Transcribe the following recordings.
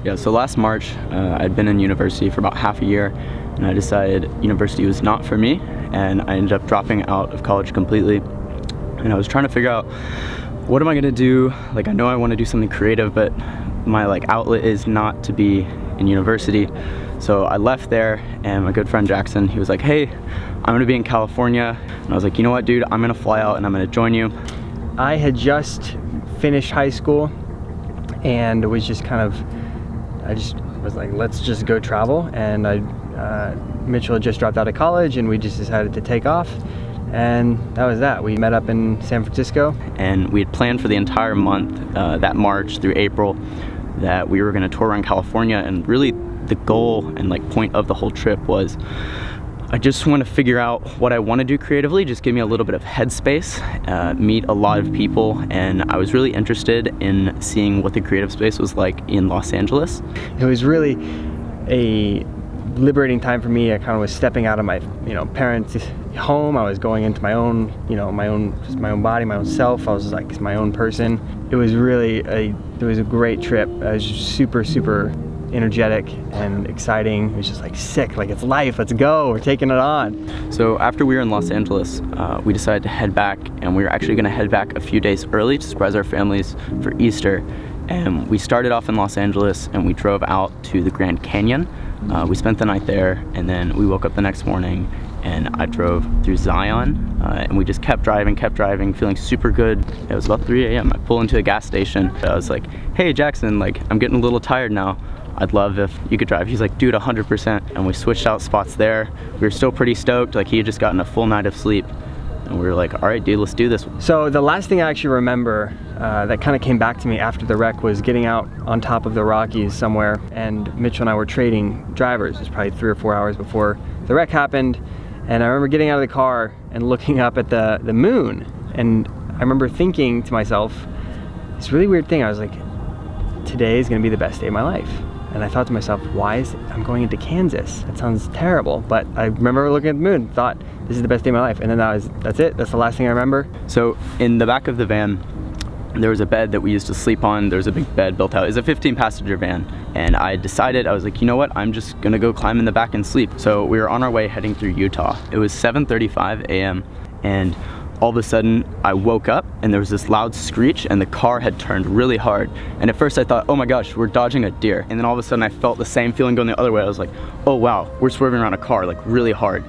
Yeah, so last March, I'd been in university for about half a year, and I decided university was not for me, and I ended up dropping out of college completely. And I was trying to figure out, what am I gonna do? Like, I know I wanna do something creative, but my outlet is not to be in university. So I left there, and my good friend Jackson, he was like, hey, I'm gonna be in California. And I was like, you know what, dude, I'm gonna fly out and I'm gonna join you. I had just finished high school and was just I just was like, let's just go travel. And Mitchell had just dropped out of college, and we just decided to take off. And that was that. We met up in San Francisco. And we had planned for the entire month, that March through April, that we were gonna tour around California. And really the goal and point of the whole trip was, I just want to figure out what I want to do creatively, just give me a little bit of headspace, meet a lot of people, and I was really interested in seeing what the creative space was like in Los Angeles. It was really a liberating time for me. I kind of was stepping out of my parents' home. I was going into my own, my own body, my own self. I was like my own person. It was really it was a great trip. I was just super energetic and exciting. It was just sick, it's life, let's go, we're taking it on. So after we were in Los Angeles, we decided to head back, and we were actually going to head back a few days early to surprise our families for Easter. And we started off in Los Angeles, and we drove out to the Grand Canyon. We spent the night there, and then we woke up the next morning, and I drove through Zion, and we just kept driving, feeling super good. It was about 3 a.m. I pull into a gas station. I was like, hey Jackson, I'm getting a little tired now. I'd love if you could drive. He's like, dude, 100%. And we switched out spots there. We were still pretty stoked. He had just gotten a full night of sleep. And we were like, all right, dude, let's do this. So the last thing I actually remember that kind of came back to me after the wreck was getting out on top of the Rockies somewhere. And Mitchell and I were trading drivers. It was probably 3 or 4 hours before the wreck happened. And I remember getting out of the car and looking up at the moon. And I remember thinking to myself, this really weird thing. I was like, today is going to be the best day of my life. And I thought to myself, I'm going into Kansas? That sounds terrible. But I remember looking at the moon, thought, this is the best day of my life. And then that's it. That's the last thing I remember. So in the back of the van, there was a bed that we used to sleep on. There was a big bed built out. It was a 15-passenger van. And I decided, I was like, you know what? I'm just gonna go climb in the back and sleep. So we were on our way heading through Utah. It was 7:35 a.m. and all of a sudden I woke up and there was this loud screech, and the car had turned really hard. And at first I thought, oh my gosh, we're dodging a deer. And then all of a sudden I felt the same feeling going the other way. I was like, oh wow, we're swerving around a car really hard.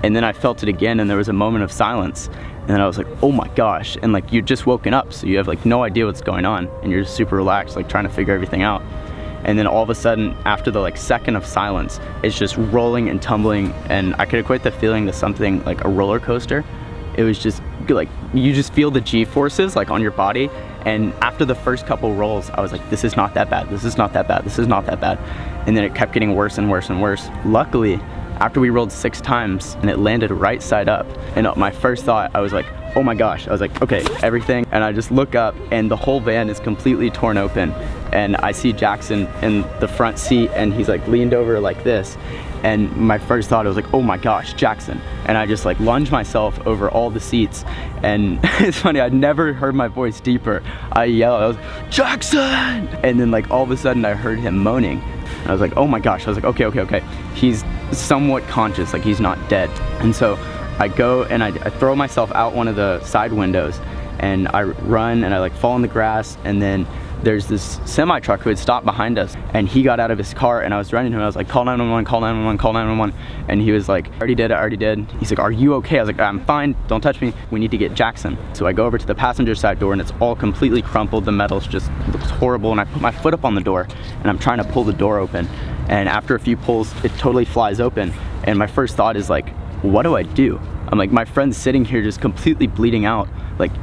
And then I felt it again, and there was a moment of silence. And then I was like, oh my gosh. And you'd just woken up, so you have no idea what's going on, and you're just super relaxed, trying to figure everything out. And then all of a sudden, after the second of silence, it's just rolling and tumbling, and I could equate the feeling to something like a roller coaster. It was just you just feel the G-forces on your body. And after the first couple rolls, I was like, this is not that bad, this is not that bad, this is not that bad. And then it kept getting worse and worse and worse. Luckily, after we rolled 6 times and it landed right side up, and my first thought, I was like, oh my gosh. I was like, okay, everything. And I just look up, and the whole van is completely torn open. And I see Jackson in the front seat, and he's leaned over like this. And my first thought, I was like, oh my gosh, Jackson. And I just lunged myself over all the seats. And it's funny, I'd never heard my voice deeper. I yelled, I was like, Jackson! And then all of a sudden I heard him moaning. And I was like, oh my gosh. I was like, okay. He's somewhat conscious, he's not dead. And so I go and I throw myself out one of the side windows, and I run and I fall in the grass. And then there's this semi truck who had stopped behind us, and he got out of his car, and I was running to him. I was like, call 911, call 911, call 911. And he was like, I already did. He's like, are you okay? I was like, I'm fine, don't touch me. We need to get Jackson. So I go over to the passenger side door, and it's all completely crumpled. The metal's just looks horrible. And I put my foot up on the door, and I'm trying to pull the door open. And after a few pulls, it totally flies open. And my first thought is what do I do? I'm like, my friend's sitting here just completely bleeding out.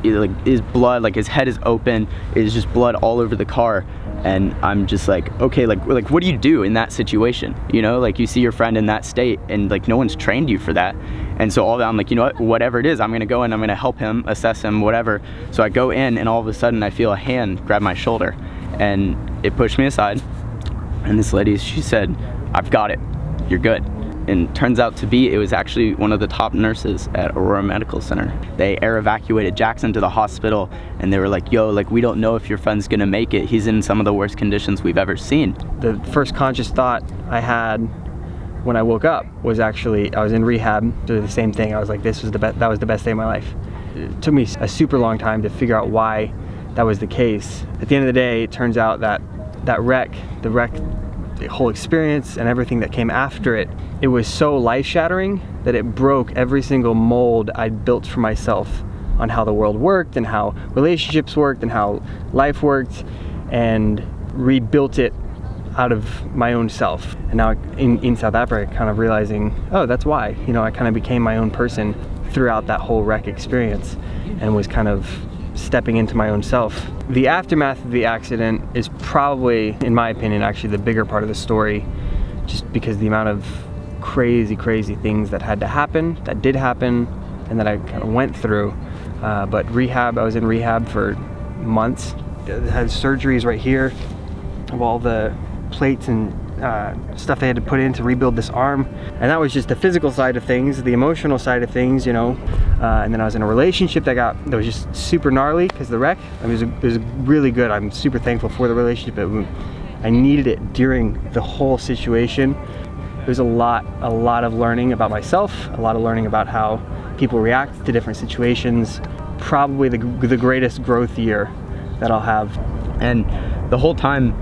His blood, his head is open, it's just blood all over the car. And I'm just okay, what do you do in that situation? You see your friend in that state, and no one's trained you for that. And so all that, I'm like, you know what, whatever it is, I'm gonna go in, I'm gonna help him, assess him, whatever. So I go in, and all of a sudden I feel a hand grab my shoulder, and it pushed me aside. And this lady, she said, I've got it, you're good. and turns out to be, it was actually one of the top nurses at Aurora Medical Center. They air evacuated Jackson to the hospital, and they were like, yo, like, we don't know if your friend's gonna make it. He's in some of the worst conditions we've ever seen. The first conscious thought I had when I woke up was actually, I was in rehab, doing the same thing. I was like, that was the best day of my life. It took me a super long time to figure out why that was the case. At the end of the day, it turns out that the whole experience and everything that came after it, it was so life-shattering that it broke every single mold I'd built for myself on how the world worked and how relationships worked and how life worked, and rebuilt it out of my own self. And now in South Africa, kind of realizing, oh, that's why. You know, I kind of became my own person throughout that whole wreck experience and was kind of stepping into my own self. The aftermath of the accident is probably, in my opinion, actually the bigger part of the story, just because the amount of crazy things that had to happen, that did happen, and that I kind of went through. But rehab, I was in rehab for months. I had surgeries right here of all the plates and stuff they had to put in to rebuild this arm. And that was just the physical side of things. The emotional side of things, you know. And then I was in a relationship that was just super gnarly because of the wreck. I mean, it was really good. I'm super thankful for the relationship. I needed it during the whole situation. There's a lot of learning about myself, a lot of learning about how people react to different situations. Probably the greatest growth year that I'll have. And the whole time,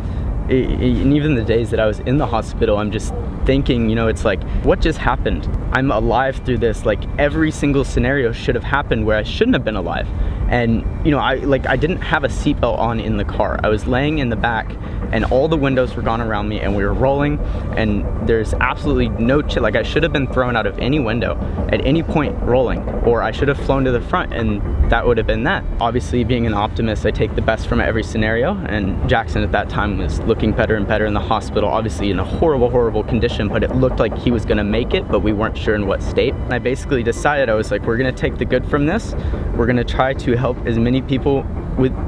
and even the days that I was in the hospital, I'm just thinking, you know, it's like, what just happened? I'm alive through this. Like, every single scenario should have happened where I shouldn't have been alive. And, you know, I didn't have a seatbelt on in the car. I was laying in the back, and all the windows were gone around me, and we were rolling, and there's absolutely no chill. Like, I should have been thrown out of any window at any point rolling, or I should have flown to the front, and that would have been that. Obviously, being an optimist, I take the best from every scenario, and Jackson at that time was looking better and better in the hospital, obviously in a horrible condition, but it looked like he was gonna make it, but we weren't sure in what state. And I basically decided, I was like, we're gonna take the good from this. We're gonna try to help as many people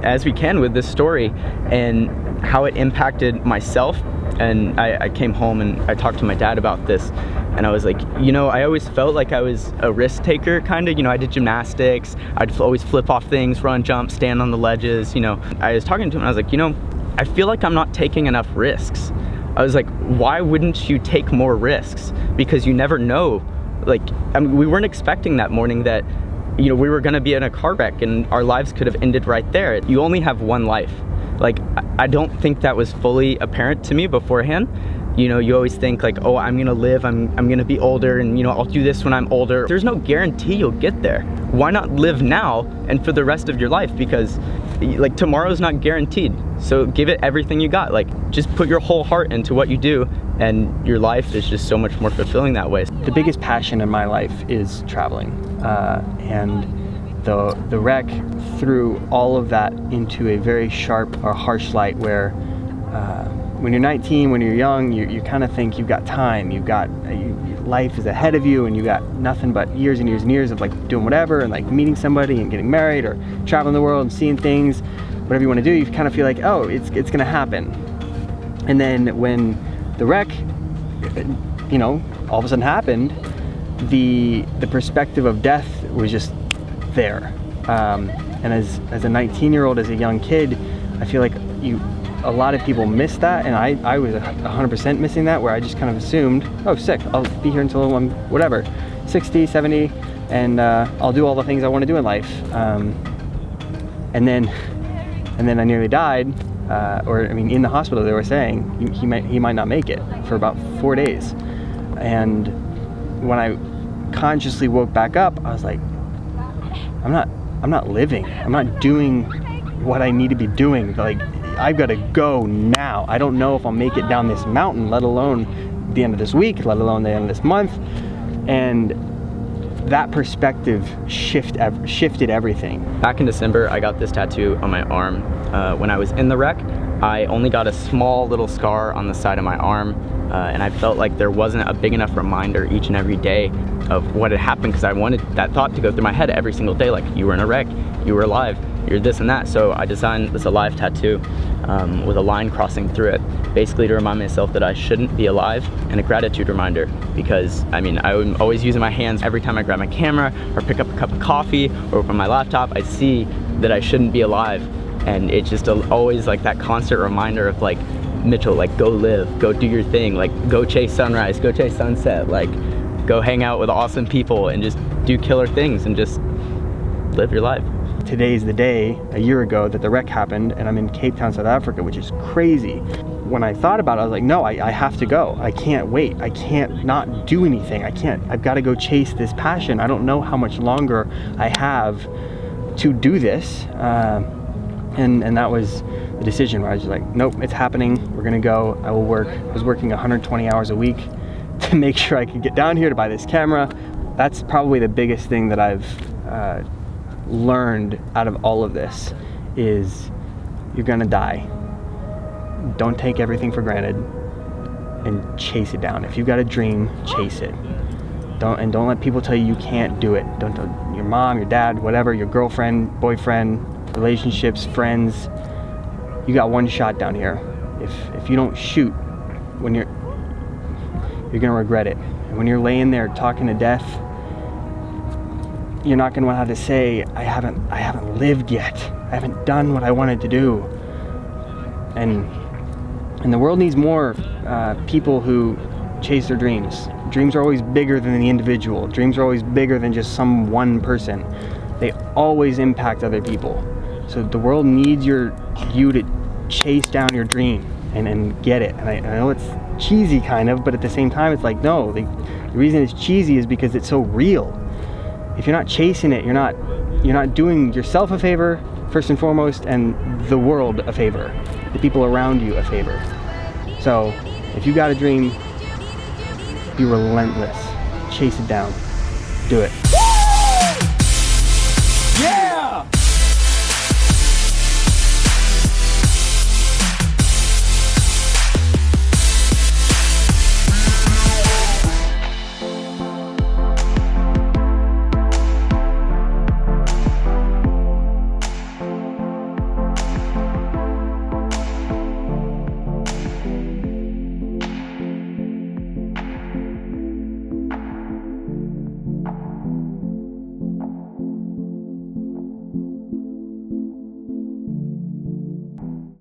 as we can with this story and how it impacted myself. And I came home and I talked to my dad about this, and I was like, you know, I always felt like I was a risk taker, kind of. You know, I did gymnastics, I'd always flip off things, run, jump, stand on the ledges, you know. I was talking to him and I was like, you know, I feel like I'm not taking enough risks. I was like, why wouldn't you take more risks? Because you never know. Like, I mean, we weren't expecting that morning that, you know, we were gonna be in a car wreck and our lives could have ended right there. You only have one life. Like, I don't think that was fully apparent to me beforehand. You know, you always think like, oh, I'm gonna live, I'm gonna be older, and you know, I'll do this when I'm older. There's no guarantee you'll get there. Why not live now and for the rest of your life? Because like, tomorrow's not guaranteed. So give it everything you got. Like, just put your whole heart into what you do, and your life is just so much more fulfilling that way. The biggest passion in my life is traveling, and the wreck threw all of that into a very sharp or harsh light where when you're 19, when you're young, you kind of think you've got time, life is ahead of you, and you got nothing but years and years and years of like doing whatever and like meeting somebody and getting married or traveling the world and seeing things, whatever you want to do. You kind of feel like, oh, it's gonna happen. And then when the wreck, you know, all of a sudden happened, the perspective of death was just there. And as a 19-year-old, as a young kid, I feel like a lot of people miss that, and I was 100% missing that, where I just kind of assumed, oh, sick, I'll be here until I'm whatever, 60, 70, and I'll do all the things I want to do in life. And then I nearly died, or I mean, in the hospital they were saying he might not make it for about 4 days. And when I consciously woke back up, I was like, I'm not living. I'm not doing what I need to be doing. Like, I've got to go now. I don't know if I'll make it down this mountain, let alone the end of this week, let alone the end of this month. And that perspective shifted everything. Back in December, I got this tattoo on my arm. When I was in the wreck, I only got a small little scar on the side of my arm, and I felt like there wasn't a big enough reminder each and every day of what had happened, because I wanted that thought to go through my head every single day, like, you were in a wreck, you were alive. you're this and that. So I designed this alive tattoo with a line crossing through it, basically to remind myself that I shouldn't be alive, and a gratitude reminder, because I mean, I'm always using my hands every time I grab my camera or pick up a cup of coffee or open my laptop. I see that I shouldn't be alive, and it's just always like that constant reminder of like, Mitchell, like go live, go do your thing, like go chase sunrise, go chase sunset, like go hang out with awesome people and just do killer things and just live your life. Today's the day, a year ago, that the wreck happened, and I'm in Cape Town, South Africa, which is crazy. When I thought about it, I was like, no, I have to go. I can't wait. I can't not do anything. I've got to go chase this passion. I don't know how much longer I have to do this. And that was the decision where I was like, nope, it's happening. We're gonna go. I will work. I was working 120 hours a week to make sure I could get down here to buy this camera. That's probably the biggest thing that I've learned out of all of this is you're gonna die. Don't take everything for granted and chase it down. If you've got a dream, chase it. Don't let people tell you can't do it. Don't your mom, your dad, whatever, your girlfriend, boyfriend, relationships, friends. You got one shot down here. If you don't shoot when you're gonna regret it. And when you're laying there talking to death, you're not gonna want to have to say, I haven't lived yet. I haven't done what I wanted to do. And the world needs more people who chase their dreams. Dreams are always bigger than the individual. Dreams are always bigger than just some one person. They always impact other people. So the world needs you to chase down your dream and get it. And I know it's cheesy kind of, but at the same time, it's like, no, the reason it's cheesy is because it's so real. If you're not chasing it, you're not doing yourself a favor, first and foremost, and the world a favor, the people around you a favor. So if you got a dream, be relentless, chase it down, do it. Yeah!